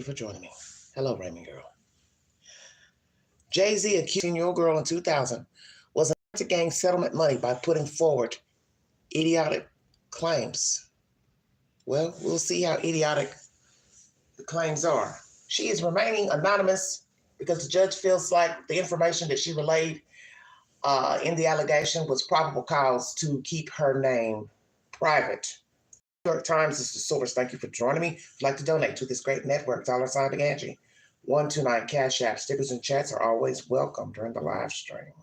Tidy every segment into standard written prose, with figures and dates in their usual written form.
you for joining me. Hello, Raymond Girl. Jay-Z accusing your girl in 2000 was to gain settlement money by putting forward idiotic claims. Well, we'll see how idiotic the claims are. She is remaining anonymous because the judge feels like the information that she relayed in the allegation was probable cause to keep her name private. New York Times is the source. Thank you for joining me. If you'd like to donate to this great network, $ Big Angie. 129 Cash App. Stickers and chats are always welcome during the live stream.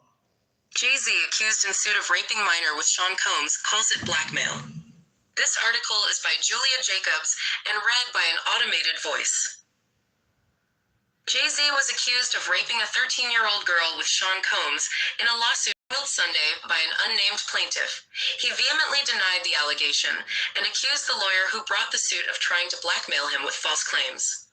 Jay-Z accused in suit of raping minor with Sean Combs calls it blackmail. This article is by Julia Jacobs and read by an automated voice. Jay-Z was accused of raping a 13-year-old girl with Sean Combs in a lawsuit filed Sunday by an unnamed plaintiff. He vehemently denied the allegation and accused the lawyer who brought the suit of trying to blackmail him with false claims.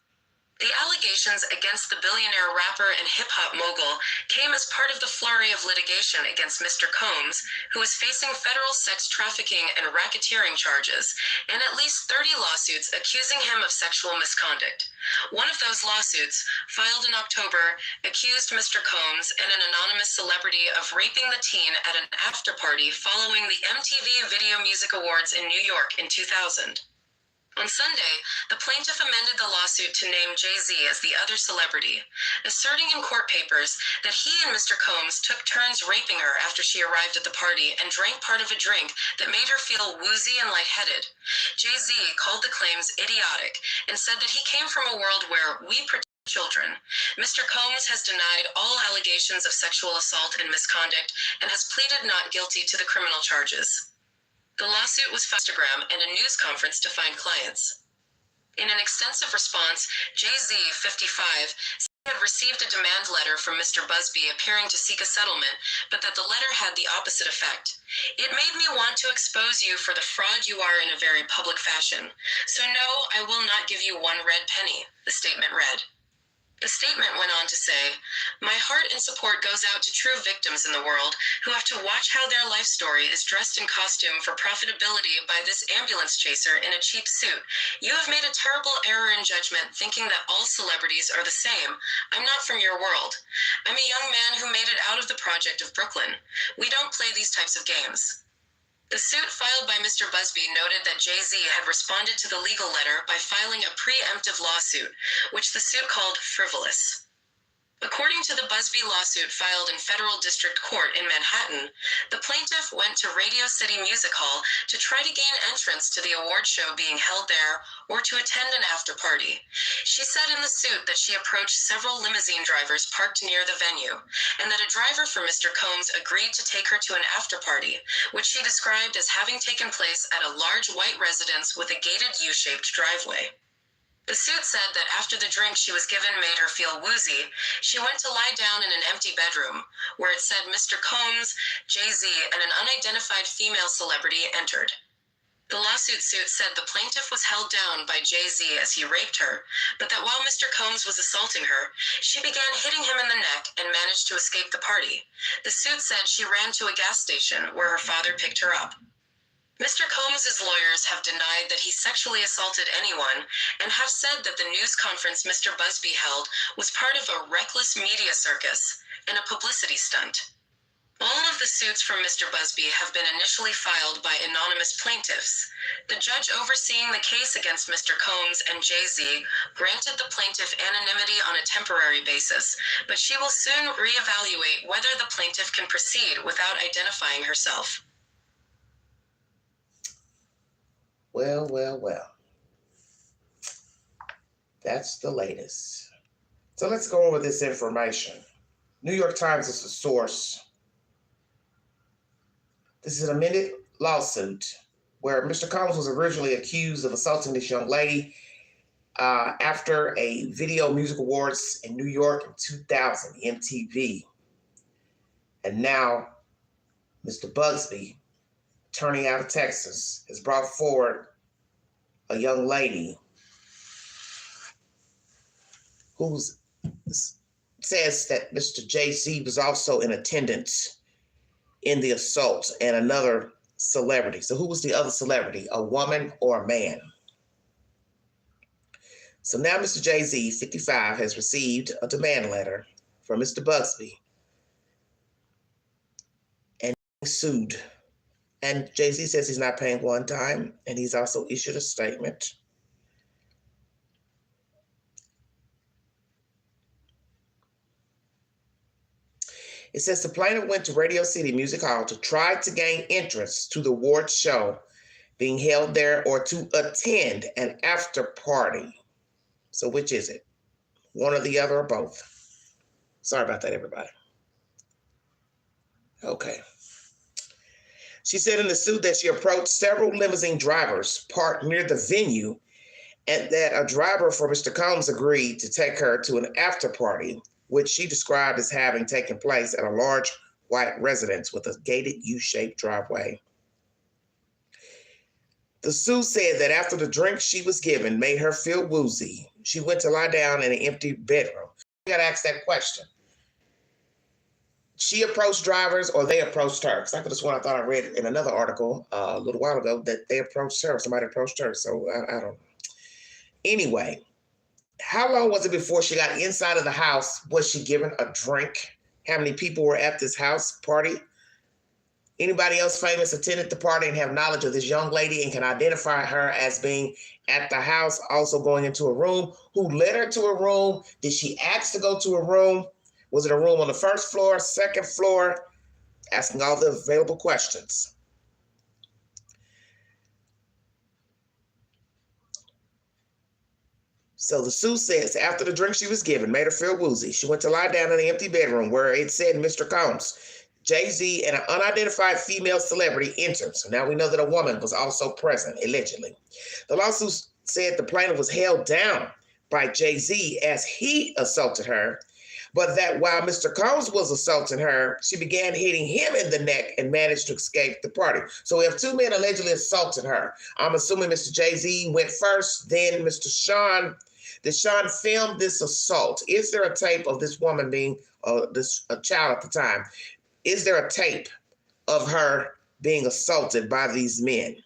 The allegations against the billionaire rapper and hip-hop mogul came as part of the flurry of litigation against Mr. Combs, who is facing federal sex trafficking and racketeering charges, and at least 30 lawsuits accusing him of sexual misconduct. One of those lawsuits, filed in October, accused Mr. Combs and an anonymous celebrity of raping the teen at an after-party following the MTV Video Music Awards in New York in 2000. On Sunday, the plaintiff amended the lawsuit to name Jay-Z as the other celebrity, asserting in court papers that he and Mr. Combs took turns raping her after she arrived at the party and drank part of a drink that made her feel woozy and lightheaded. Jay-Z called the claims idiotic and said that he came from a world where we protect children. Mr. Combs has denied all allegations of sexual assault and misconduct and has pleaded not guilty to the criminal charges. The lawsuit was filed on Instagram and a news conference to find clients. In an extensive response, Jay-Z, 55, said he had received a demand letter from Mr. Busby appearing to seek a settlement, but that the letter had the opposite effect. It made me want to expose you for the fraud you are in a very public fashion. So no, I will not give you one red penny, the statement read. The statement went on to say, "My heart and support goes out to true victims in the world who have to watch how their life story is dressed in costume for profitability by this ambulance chaser in a cheap suit. You have made a terrible error in judgment thinking that all celebrities are the same. I'm not from your world. I'm a young man who made it out of the project of Brooklyn. We don't play these types of games." The suit filed by Mr. Busby noted that Jay-Z had responded to the legal letter by filing a preemptive lawsuit, which the suit called frivolous. According to the Busby lawsuit filed in federal district court in Manhattan, the plaintiff went to Radio City Music Hall to try to gain entrance to the award show being held there or to attend an after-party. She said in the suit that she approached several limousine drivers parked near the venue, and that a driver for Mr. Combs agreed to take her to an after-party, which she described as having taken place at a large white residence with a gated U-shaped driveway. The suit said that after the drink she was given made her feel woozy, she went to lie down in an empty bedroom, where it said Mr. Combs, Jay-Z, and an unidentified female celebrity entered. The lawsuit suit said the plaintiff was held down by Jay-Z as he raped her, but that while Mr. Combs was assaulting her, she began hitting him in the neck and managed to escape the party. The suit said she ran to a gas station where her father picked her up. Mr. Combs' lawyers have denied that he sexually assaulted anyone and have said that the news conference Mr. Busby held was part of a reckless media circus and a publicity stunt. All of the suits from Mr. Busby have been initially filed by anonymous plaintiffs. The judge overseeing the case against Mr. Combs and Jay-Z granted the plaintiff anonymity on a temporary basis, but she will soon reevaluate whether the plaintiff can proceed without identifying herself. Well. That's the latest. So let's go over this information. New York Times is the source. This is an amended lawsuit where Mr. Combs was originally accused of assaulting this young lady after a Video Music Awards in New York in 2000, MTV. And now Mr. Busby, attorney out of Texas, has brought forward a young lady who says that Mr. Jay-Z was also in attendance in the assault, and another celebrity. So who was the other celebrity, a woman or a man? So now Mr. Jay-Z, 55, has received a demand letter from Mr. Bugsby and sued. And Jay-Z says he's not paying one dime, and he's also issued a statement. It says the plaintiff went to Radio City Music Hall to try to gain entrance to the award show being held there or to attend an after party. So which is it? One or the other or both? Sorry about that, everybody. Okay. She said in the suit that she approached several limousine drivers parked near the venue and that a driver for Mr. Combs agreed to take her to an after party, which she described as having taken place at a large white residence with a gated U-shaped driveway. The suit said that after the drink she was given made her feel woozy, she went to lie down in an empty bedroom. You gotta ask that question. She approached drivers or they approached her? Because I could have sworn I thought I read in another article a little while ago that they approached her. Somebody approached her. So I don't know. Anyway, how long was it before she got inside of the house? Was she given a drink? How many people were at this house party? Anybody else famous attended the party and have knowledge of this young lady and can identify her as being at the house, also going into a room? Who led her to a room? Did she ask to go to a room? Was it a room on the first floor, second floor? Asking all the available questions. So the suit says after the drink she was given made her feel woozy, she went to lie down in an empty bedroom where it said Mr. Combs, Jay-Z, and an unidentified female celebrity entered. So now we know that a woman was also present, allegedly. The lawsuit said the plaintiff was held down by Jay-Z as he assaulted her, but that while Mr. Combs was assaulting her, she began hitting him in the neck and managed to escape the party. So we have two men allegedly assaulted her. I'm assuming Mr. Jay-Z went first, then Mr. Sean. Did Sean film this assault? Is there a tape of this woman being a child at the time? Is there a tape of her being assaulted by these men?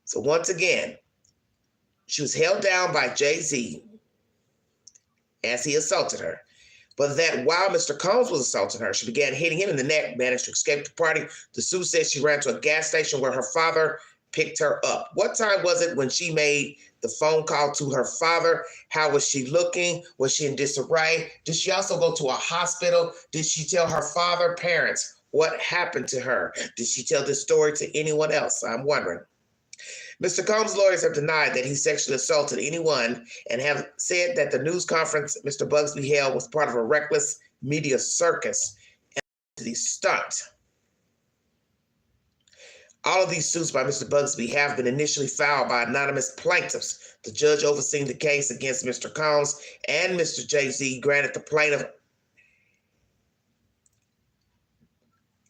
So once again, she was held down by Jay-Z as he assaulted her. But that while Mr. Combs was assaulting her, she began hitting him in the neck, managed to escape the party. The suit says she ran to a gas station where her father picked her up. What time was it when she made the phone call to her father? How was she looking? Was she in disarray? Did she also go to a hospital? Did she tell her father, parents, what happened to her? Did she tell this story to anyone else? I'm wondering. Mr. Combs' lawyers have denied that he sexually assaulted anyone and have said that the news conference Mr. Bugsby held was part of a reckless media circus and the stunt. All of these suits by Mr. Bugsby have been initially filed by anonymous plaintiffs. The judge overseeing the case against Mr. Combs and Mr. Jay-Z granted the plaintiff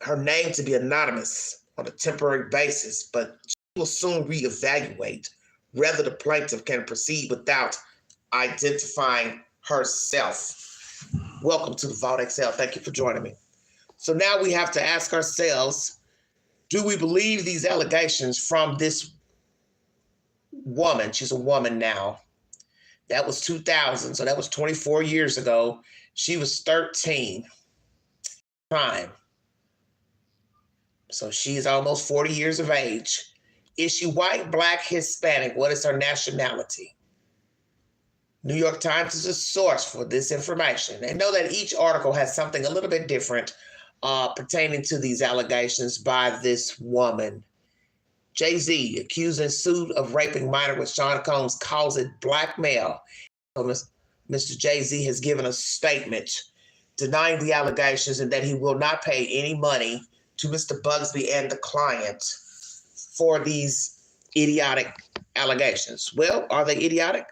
her name to be anonymous on a temporary basis, but she will soon reevaluate whether the plaintiff can proceed without identifying herself. Welcome to the Vault XL. Thank you for joining me. So now we have to ask ourselves, do we believe these allegations from this woman? She's a woman now. That was 2000, so that was 24 years ago. She was 13. Time. So she's almost 40 years of age. Is she white, black, Hispanic? What is her nationality? New York Times is a source for this information. And know that each article has something a little bit different pertaining to these allegations by this woman. Jay-Z, accused and sued of raping minor with Sean Combs, calls it blackmail. Mr. Jay-Z has given a statement denying the allegations and that he will not pay any money to Mr. Bugsby and the client for these idiotic allegations. Well, are they idiotic?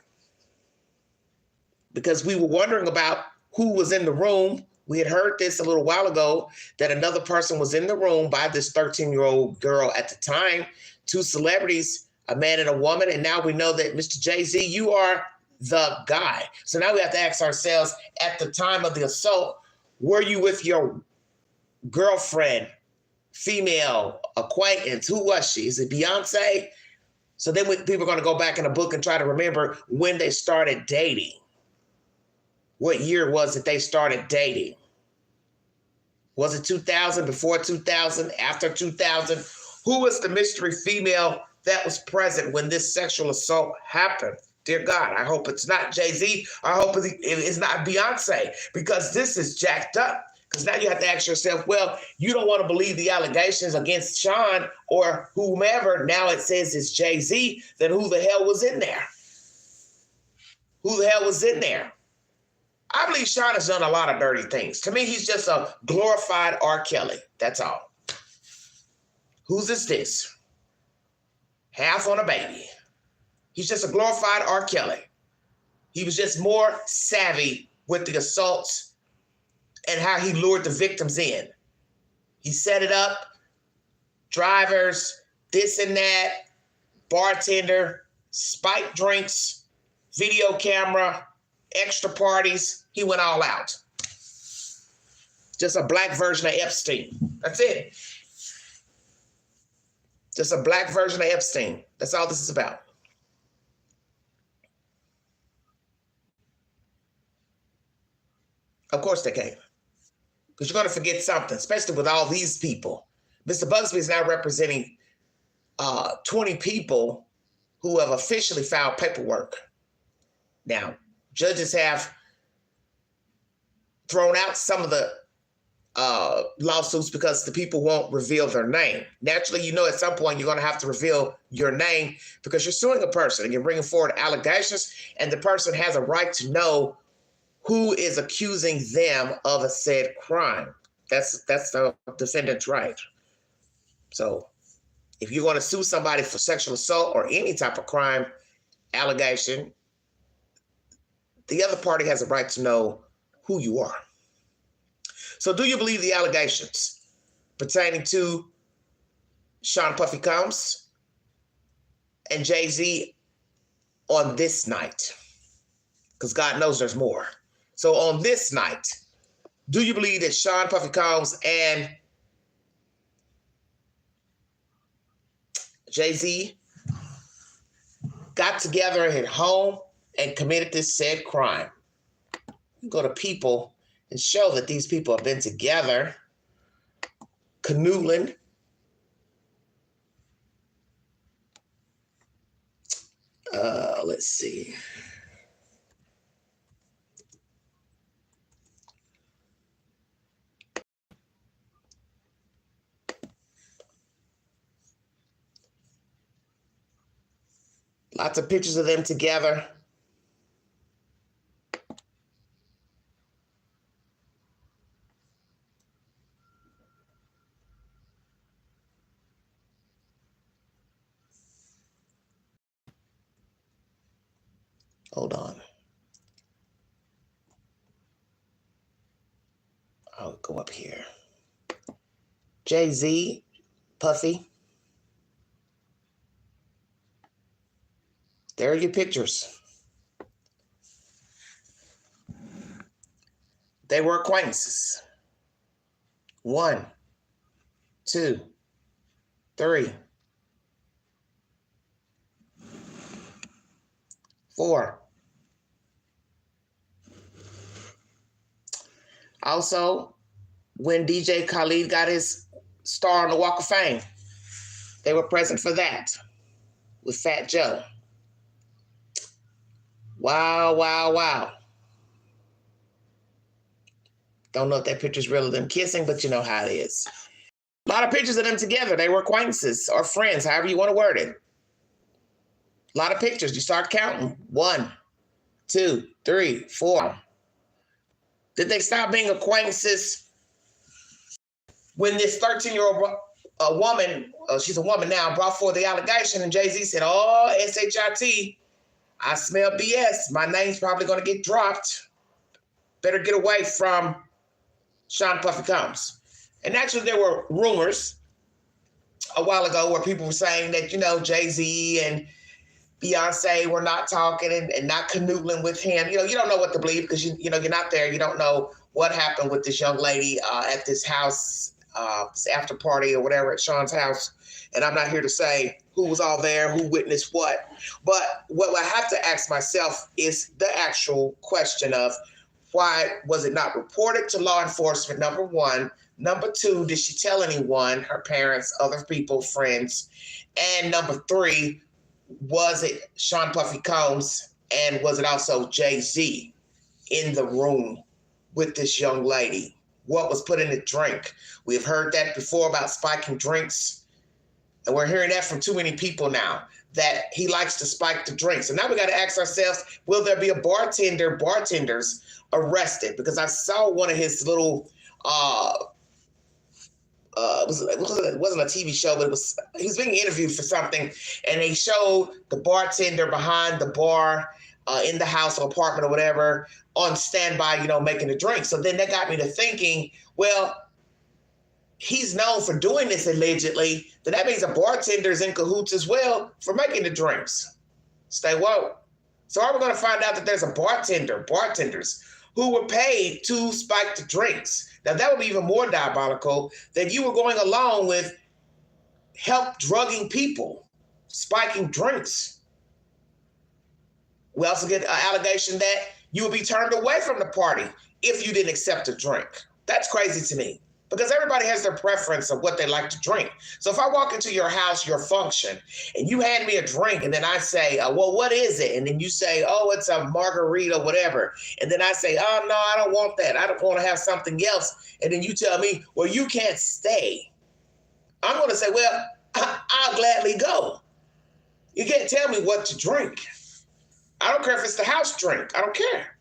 Because we were wondering about who was in the room. We had heard this a little while ago, that another person was in the room by this 13-year-old girl at the time, two celebrities, a man and a woman, and now we know that Mr. Jay-Z, you are the guy. So now we have to ask ourselves, at the time of the assault, were you with your girlfriend, female acquaintance? Who was she? Is it Beyonce? So then people are going to go back in the book and try to remember when they started dating. What year was it they started dating? Was it 2000, before 2000, after 2000? Who was the mystery female that was present when this sexual assault happened? Dear God, I hope it's not Jay-Z. I hope it's not Beyonce, because this is jacked up. Because now you have to ask yourself, well, you don't want to believe the allegations against Sean or whomever. Now it says it's Jay-Z. Then who the hell was in there? Who the hell was in there? I believe Sean has done a lot of dirty things. To me, he's just a glorified R. Kelly. That's all. Whose is this? Half on a baby. He's just a glorified R. Kelly. He was just more savvy with the assaults and how he lured the victims in. He set it up, drivers, this and that, bartender, spiked drinks, video camera, extra parties. He went all out. Just a black version of Epstein. That's it. Just a black version of Epstein. That's all this is about. Of course they can. Because you're going to forget something, especially with all these people. Mr. Busby is now representing 20 people who have officially filed paperwork. Now, judges have thrown out some of the lawsuits because the people won't reveal their name. Naturally, you know at some point you're going to have to reveal your name because you're suing a person and you're bringing forward allegations, and the person has a right to know who is accusing them of a said crime. That's the defendant's right. So if you want to sue somebody for sexual assault or any type of crime allegation, the other party has a right to know who you are. So do you believe the allegations pertaining to Sean Puffy Combs and Jay-Z on this night? Because God knows there's more. So on this night, do you believe that Sean Puffy Combs and Jay-Z got together at home and committed this said crime? You go to people and show that these people have been together, canoodling. Let's see. Lots of pictures of them together. Hold on. I'll go up here. Jay-Z, Puffy. There are your pictures. They were acquaintances. 1, 2, 3, 4. Also, when DJ Khaled got his star on the Walk of Fame, they were present for that with Fat Joe. Wow, wow, wow. Don't know if that picture's real of them kissing, but you know how it is. A lot of pictures of them together. They were acquaintances or friends, however you want to word it. A lot of pictures. You start counting. 1, 2, 3, 4. Did they stop being acquaintances when this 13-year-old woman, she's a woman now, brought forth the allegation, and Jay-Z said, oh, SHIT, I smell BS. My name's probably going to get dropped. Better get away from Sean Puffy Combs. And actually, there were rumors a while ago where people were saying that, you know, Jay-Z and Beyonce were not talking and not canoodling with him. You know, you don't know what to believe because, you know, you're not there. You don't know what happened with this young lady at this house this after party or whatever at Sean's house. And I'm not here to say who was all there, who witnessed what. But what I have to ask myself is the actual question of why was it not reported to law enforcement, number one? Number two, did she tell anyone, her parents, other people, friends? And number three, was it Sean Puffy Combs and was it also Jay-Z in the room with this young lady? What was put in the drink? We've heard that before about spiking drinks. And we're hearing that from too many people now, that he likes to spike the drinks. And now we got to ask ourselves, will there be a bartenders arrested? Because I saw one of his little, it wasn't a TV show, but he was being interviewed for something. And they showed the bartender behind the bar in the house or apartment or whatever on standby, making the drink. So then that got me to thinking, well, he's known for doing this allegedly, then that means a bartender's in cahoots as well for making the drinks. Stay woke. So are we going to find out that there's a bartenders who were paid to spike the drinks? Now that would be even more diabolical than you were going along with help drugging people, spiking drinks. We also get an allegation that you would be turned away from the party if you didn't accept a drink. That's crazy to me because everybody has their preference of what they like to drink. So if I walk into your house, your function, and you hand me a drink and then I say, well, what is it? And then you say, oh, it's a margarita, whatever. And then I say, oh, no, I don't want that. I don't want to have something else. And then you tell me, well, you can't stay. I'm going to say, well, I'll gladly go. You can't tell me what to drink. I don't care if it's the house drink. I don't care.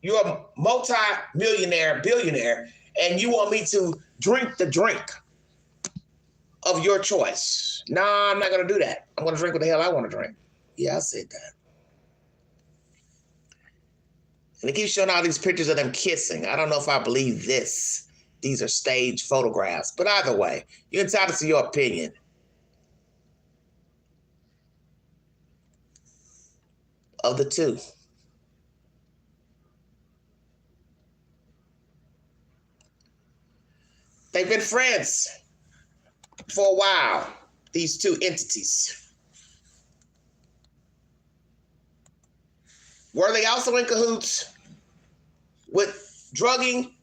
You're a multi-millionaire, billionaire, and you want me to drink the drink of your choice. No, I'm not going to do that. I'm going to drink what the hell I want to drink. Yeah, I said that. And they keep showing all these pictures of them kissing. I don't know if I believe this. These are staged photographs. But either way, you're entitled to your opinion. Of the two. They've been friends for a while, these two entities. Were they also in cahoots with drugging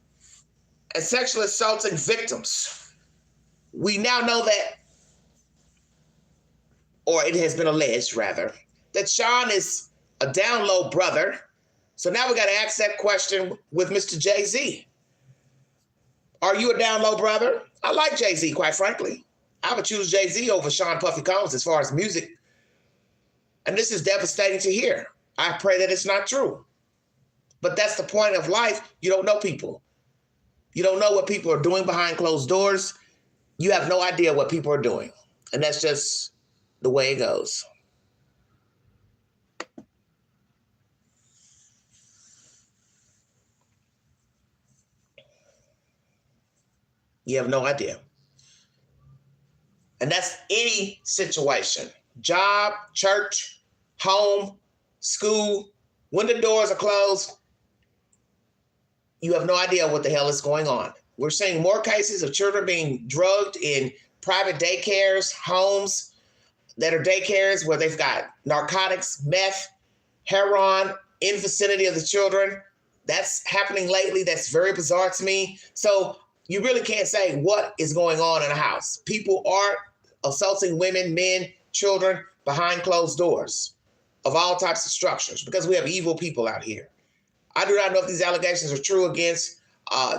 and sexually assaulting victims? We now know that, or it has been alleged rather, that Sean is a down low brother. So now we got to ask that question with Mr. Jay-Z. Are you a down low brother? I like Jay-Z, quite frankly. I would choose Jay-Z over Sean Puffy Combs as far as music. And this is devastating to hear. I pray that it's not true. But that's the point of life. You don't know people. You don't know what people are doing behind closed doors. You have no idea what people are doing. And that's just the way it goes. You have no idea. And that's any situation. Job, church, home, school. When the doors are closed, you have no idea what the hell is going on. We're seeing more cases of children being drugged in private daycares, homes that are daycares where they've got narcotics, meth, heroin in vicinity of the children. That's happening lately. That's very bizarre to me. So you really can't say what is going on in a house. People are assaulting women, men, children behind closed doors of all types of structures because we have evil people out here. I do not know if these allegations are true against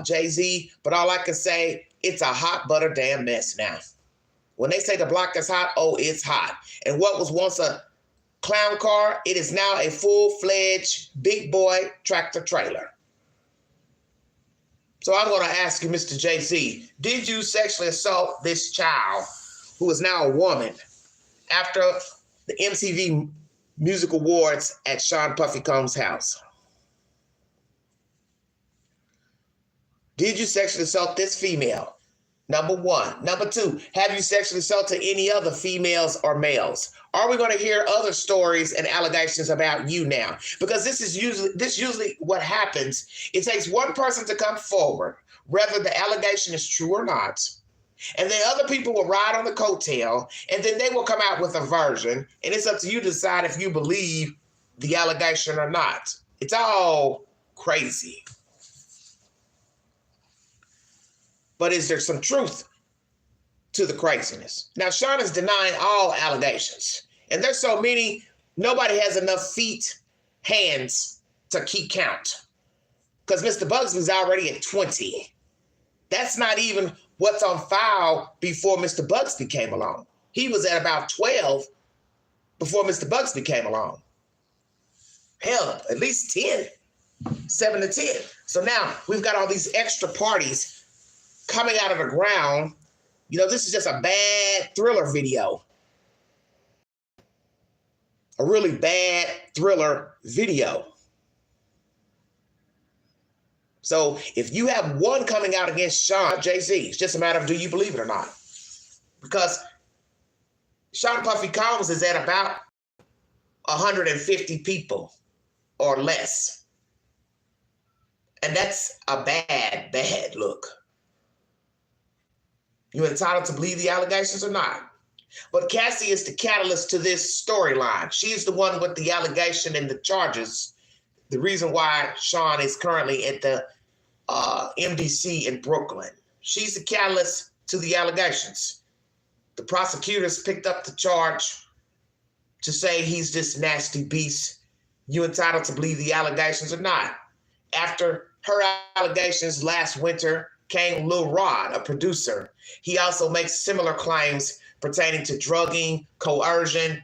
Jay-Z, but all I can say, it's a hot butter damn mess now. When they say the block is hot, oh, it's hot. And what was once a clown car, it is now a full-fledged big boy tractor trailer. So I'm going to ask you, Mr. Jay-Z, did you sexually assault this child who is now a woman after the MTV Music Awards at Sean Puffy Combs' house? Did you sexually assault this female Number one. Number two, have you sexually assaulted any other females or males? Are we going to hear other stories and allegations about you now? Because this is usually what happens. It takes one person to come forward, whether the allegation is true or not. And then other people will ride on the coattail, and then they will come out with a version. And it's up to you to decide if you believe the allegation or not. It's all crazy. But is there some truth to the craziness? Now, Sean is denying all allegations. And there's so many, nobody has enough feet, hands to keep count. Because Mr. Bugsby's already at 20. That's not even what's on file before Mr. Bugsby came along. He was at about 12 before Mr. Bugsby came along. Hell, at least 10, 7 to 10. So now we've got all these extra parties coming out of the ground. You know, this is just a bad thriller video. A really bad thriller video. So if you have one coming out against Sean, Jay-Z, it's just a matter of do you believe it or not? Because Sean Puffy Combs is at about 150 people or less. And that's a bad, bad look. You entitled to believe the allegations or not? But Cassie is the catalyst to this storyline. She's the one with the allegation and the charges. The reason why Sean is currently at the MDC in Brooklyn. She's the catalyst to the allegations. The prosecutors picked up the charge to say he's this nasty beast. You entitled to believe the allegations or not? After her allegations last winter came Lil Rod, a producer. He also makes similar claims pertaining to drugging, coercion,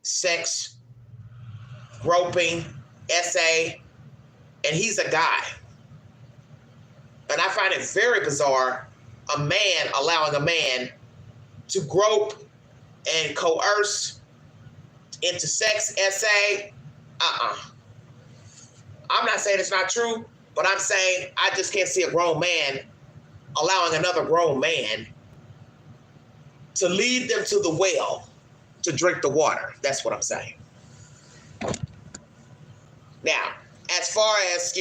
sex, groping, SA, and he's a guy. And I find it very bizarre, a man allowing a man to grope and coerce into sex, SA. I'm not saying it's not true, but I'm saying I just can't see a grown man allowing another grown man to lead them to the well to drink the water. That's what I'm saying. Now, as far as,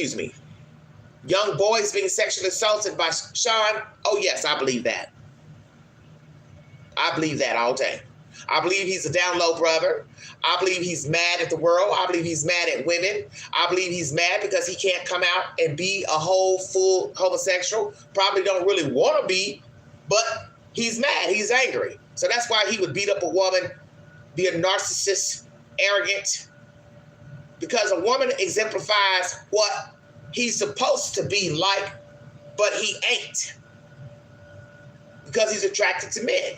young boys being sexually assaulted by Sean, oh yes, I believe that. I believe that all day. I believe he's a down low brother. I believe he's mad at the world. I believe he's mad at women. I believe he's mad because he can't come out and be a whole, full homosexual. Probably don't really want to be, but he's mad. He's angry. So that's why he would beat up a woman, be a narcissist, arrogant, because a woman exemplifies what he's supposed to be like, but he ain't, because he's attracted to men.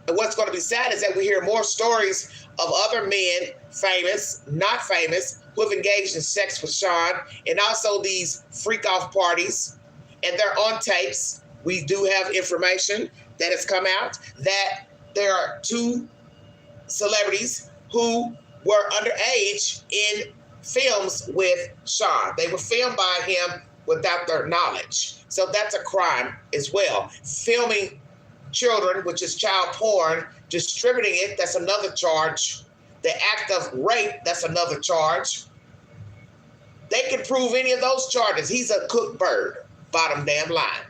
And what's going to be sad is that we hear more stories of other men, famous, not famous, who have engaged in sex with Sean, and also these freak-off parties, and they're on tapes. We do have information that has come out that there are 2 celebrities who were underage in films with Sean. They were filmed by him without their knowledge. So that's a crime as well. Filming children, which is child porn, distributing it, that's another charge. The act of rape, that's another charge. They can prove any of those charges. He's a cooked bird, bottom damn line.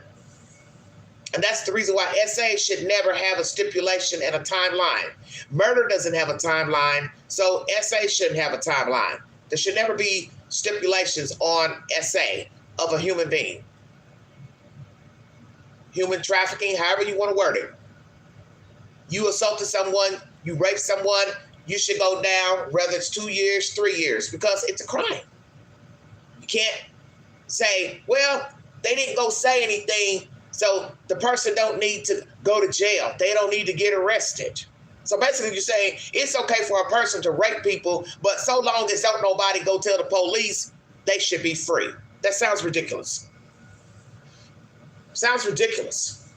And that's the reason why SA should never have a stipulation and a timeline. Murder doesn't have a timeline, so SA shouldn't have a timeline. There should never be stipulations on SA of a human being. Human trafficking, however you want to word it. You assaulted someone, you raped someone, you should go down, whether it's 2 years, 3 years, because it's a crime. You can't say, well, they didn't go say anything, so the person don't need to go to jail. They don't need to get arrested. So basically you're saying it's okay for a person to rape people, but so long as don't nobody go tell the police, they should be free. That sounds ridiculous. Sounds ridiculous.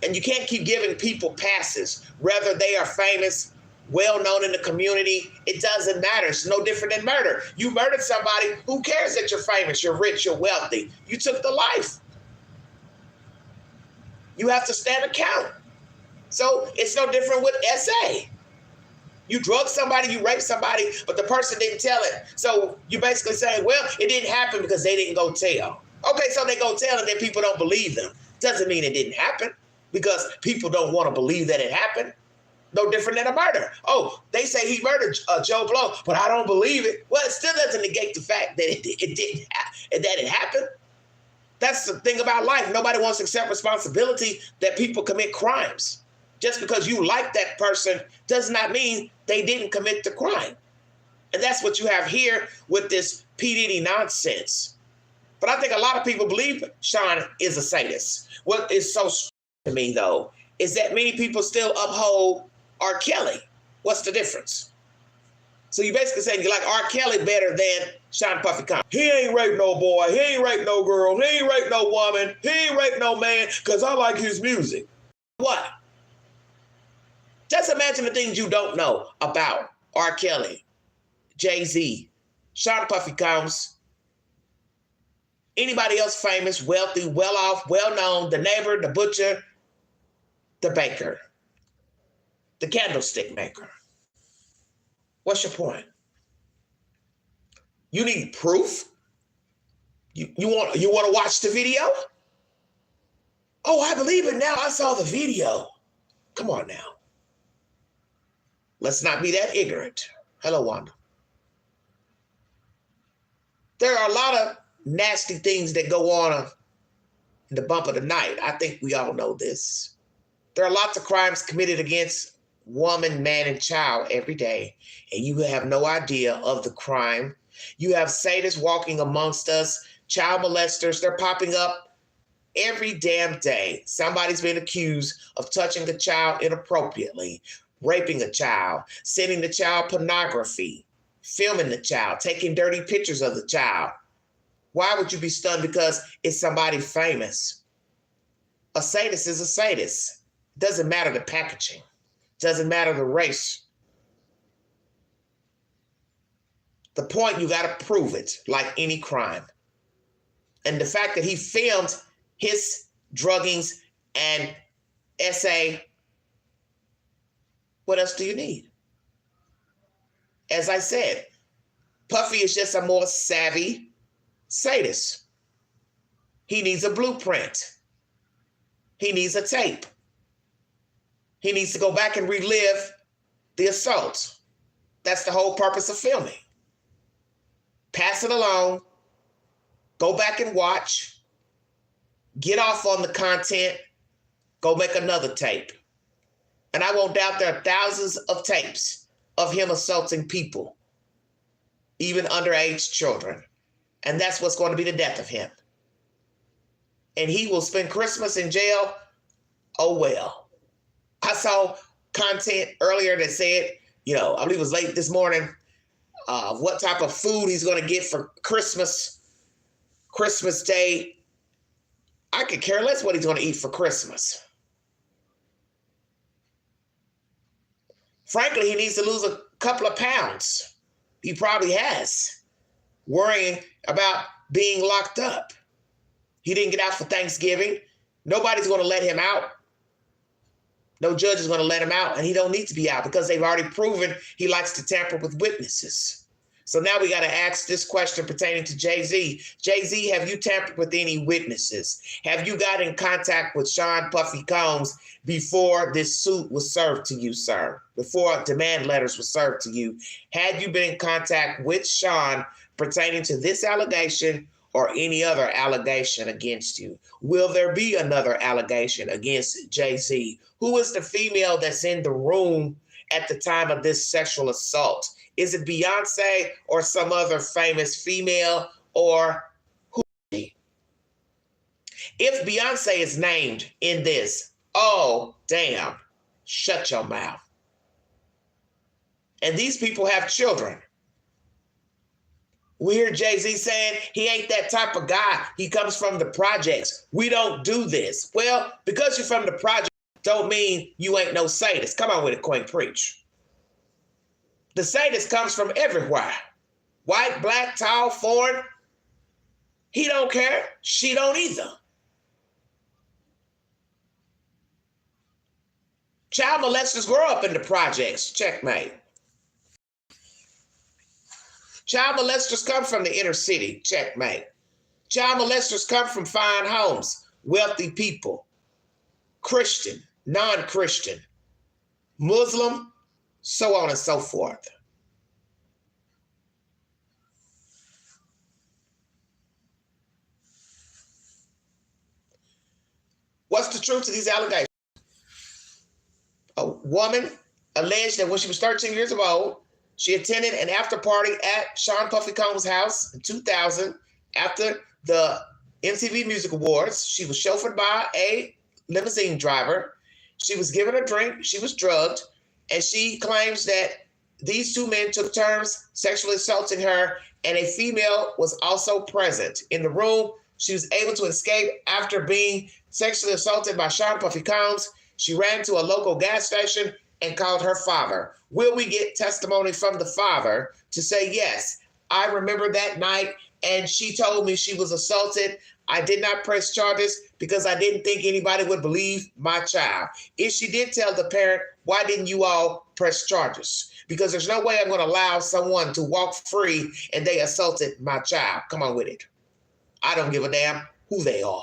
And you can't keep giving people passes, whether they are famous, well-known in the community. It doesn't matter. It's no different than murder. You murdered somebody. Who cares that you're famous, you're rich, you're wealthy? You took the life. you have to stand account. So it's no different with SA. You drug somebody, you raped somebody, but the person didn't tell it. So you basically saying, well, it didn't happen because they didn't go tell. Okay, so they go tell and then people don't believe them. Doesn't mean it didn't happen because people don't want to believe that it happened. No different than a murder. Oh, they say he murdered Joe Blow, but I don't believe it. Well, it still doesn't negate the fact that it didn't that it happened. That's the thing about life. Nobody wants to accept responsibility that people commit crimes. Just because you like that person does not mean they didn't commit the crime. And that's what you have here with this P. Diddy nonsense. But I think a lot of people believe Sean is a sadist. What is so to me, though, is that many people still uphold R. Kelly. What's the difference? So you basically saying you like R. Kelly better than Sean Puffy Combs. He ain't raped no boy. He ain't raped no girl. He ain't raped no woman. He ain't raped no man because I like his music. What? Just imagine the things you don't know about R. Kelly, Jay-Z, Sean Puffy Combs, anybody else famous, wealthy, well-off, well-known, the neighbor, the butcher, the baker, the candlestick maker. What's your point? You need proof? You want to watch the video? Oh, I believe it now. I saw the video. Come on now. Let's not be that ignorant. Hello, Wanda. There are a lot of nasty things that go on in the bump of the night. I think we all know this. There are lots of crimes committed against woman, man, and child every day, and you have no idea of the crime. You have sadists walking amongst us, child molesters. They're popping up every damn day. Somebody's been accused of touching a child inappropriately, raping a child, sending the child pornography, filming the child, taking dirty pictures of the child. Why would you be stunned because it's somebody famous? A sadist is a sadist. Doesn't matter the packaging. Doesn't matter the race. The point, you got to prove it like any crime. And the fact that he filmed his druggings and SA, what else do you need? As I said, Puffy is just a more savvy sadist. He needs a blueprint. He needs a tape. He needs to go back and relive the assault. That's the whole purpose of filming. Pass it along. Go back and watch. Get off on the content. Go make another tape. And I won't doubt there are thousands of tapes of him assaulting people, even underage children. And that's what's going to be the death of him. And he will spend Christmas in jail. Oh, well. I saw content earlier that said, I believe it was late this morning, what type of food he's going to get for Christmas Day. I could care less what he's going to eat for Christmas. Frankly, he needs to lose a couple of pounds. He probably has, worrying about being locked up. He didn't get out for Thanksgiving. Nobody's going to let him out. No judge is going to let him out, and he don't need to be out because they've already proven he likes to tamper with witnesses. So now we got to ask this question pertaining to Jay-Z. Jay-Z, have you tampered with any witnesses? Have you got in contact with Sean Puffy Combs before this suit was served to you, sir? Before demand letters were served to you? Had you been in contact with Sean pertaining to this allegation or any other allegation against you? Will there be another allegation against Jay-Z? Who is the female that's in the room at the time of this sexual assault? Is it Beyonce or some other famous female, or who? If Beyonce is named in this, oh, damn, shut your mouth. And these people have children. We hear Jay-Z saying he ain't that type of guy. He comes from the projects. We don't do this. Well, because you're from the project, don't mean you ain't no sadist. Come on with it, Queen Preach. The sadist comes from everywhere. White, black, tall, foreign. He don't care. She don't either. Child molesters grow up in the projects. Checkmate. Child molesters come from the inner city. Checkmate. Child molesters come from fine homes, wealthy people, Christian, non-Christian, Muslim, so on and so forth. What's the truth to these allegations? A woman alleged that when she was 13 years old, she attended an after party at Sean Puffy Combs' house in 2000 after the MTV Music Awards. She was chauffeured by a limousine driver. She was given a drink. She was drugged. And she claims that these two men took turns sexually assaulting her, and a female was also present in the room. She was able to escape after being sexually assaulted by Sean Puffy Combs. She ran to a local gas station and called her father. Will we get testimony from the father to say, yes, I remember that night and she told me she was assaulted. I did not press charges because I didn't think anybody would believe my child. If she did tell the parent, why didn't you all press charges? Because there's no way I'm going to allow someone to walk free and they assaulted my child. Come on with it. I don't give a damn who they are.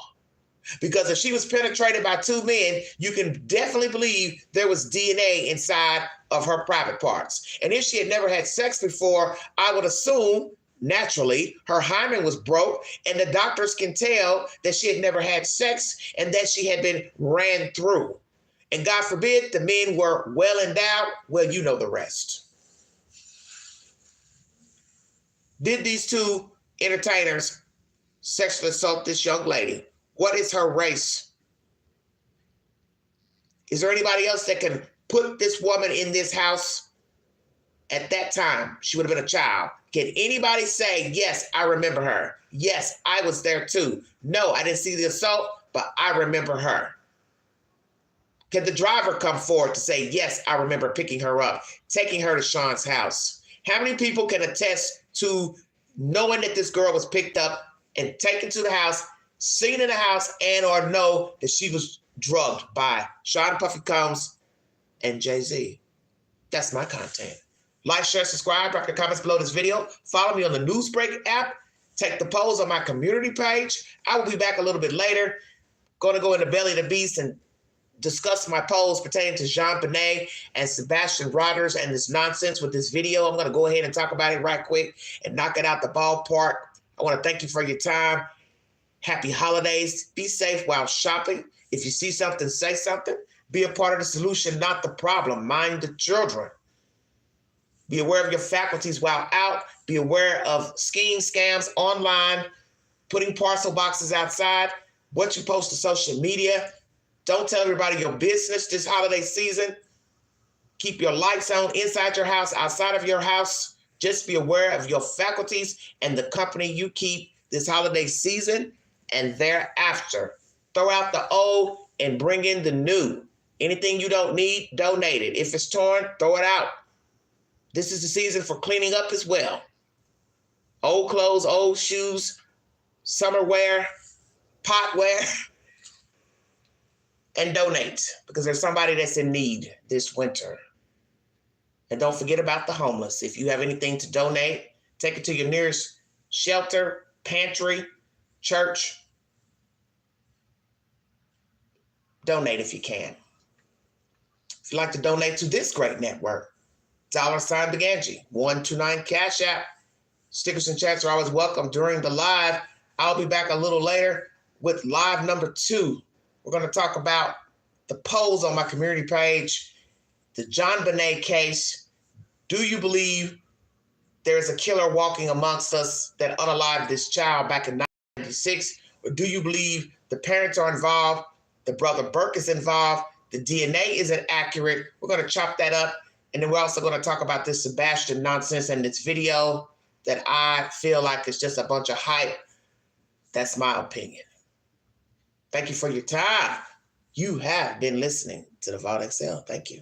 Because if she was penetrated by two men, you can definitely believe there was DNA inside of her private parts. And if she had never had sex before, I would assume, naturally, her hymen was broke, and the doctors can tell that she had never had sex and that she had been ran through. And God forbid the men were well endowed. Well, you know the rest. Did these two entertainers sexually assault this young lady? What is her race? Is there anybody else that can put this woman in this house at that time? She would have been a child. Can anybody say, yes, I remember her? Yes, I was there too. No, I didn't see the assault, but I remember her. Can the driver come forward to say, yes, I remember picking her up, taking her to Sean's house? How many people can attest to knowing that this girl was picked up and taken to the house, seen in the house, and or know that she was drugged by Sean Puffy Combs and Jay-Z? That's my content. Like, share, subscribe, drop your comments below this video. Follow me on the Newsbreak app. Take the polls on my community page. I will be back a little bit later. Going to go into Belly of the Beast and discuss my polls pertaining to JonBenet and Sebastian Rogers and this nonsense with this video. I'm going to go ahead and talk about it right quick and knock it out the ballpark. I want to thank you for your time. Happy holidays. Be safe while shopping. If you see something, say something. Be a part of the solution, not the problem. Mind the children. Be aware of your faculties while out. Be aware of scheme scams online, putting parcel boxes outside, what you post to social media. Don't tell everybody your business this holiday season. Keep your lights on inside your house, outside of your house. Just be aware of your faculties and the company you keep this holiday season and thereafter. Throw out the old and bring in the new. Anything you don't need, donate it. If it's torn, throw it out. This is the season for cleaning up as well. Old clothes, old shoes, summer wear, pot wear, and donate because there's somebody that's in need this winter. And don't forget about the homeless. If you have anything to donate, take it to your nearest shelter, pantry, church. Donate if you can. If you'd like to donate to this great network, $Beganji, 129 Cash App. Stickers and chats are always welcome during the live. I'll be back a little later with live number 2. We're going to talk about the polls on my community page, the JonBenet case. Do you believe there's a killer walking amongst us that unalived this child back in 1996? Or do you believe the parents are involved, the brother Burke is involved, the DNA isn't accurate? We're going to chop that up. And then we're also going to talk about this Sebastian nonsense and this video that I feel like is just a bunch of hype. That's my opinion. Thank you for your time. You have been listening to the Vault XL. Thank you.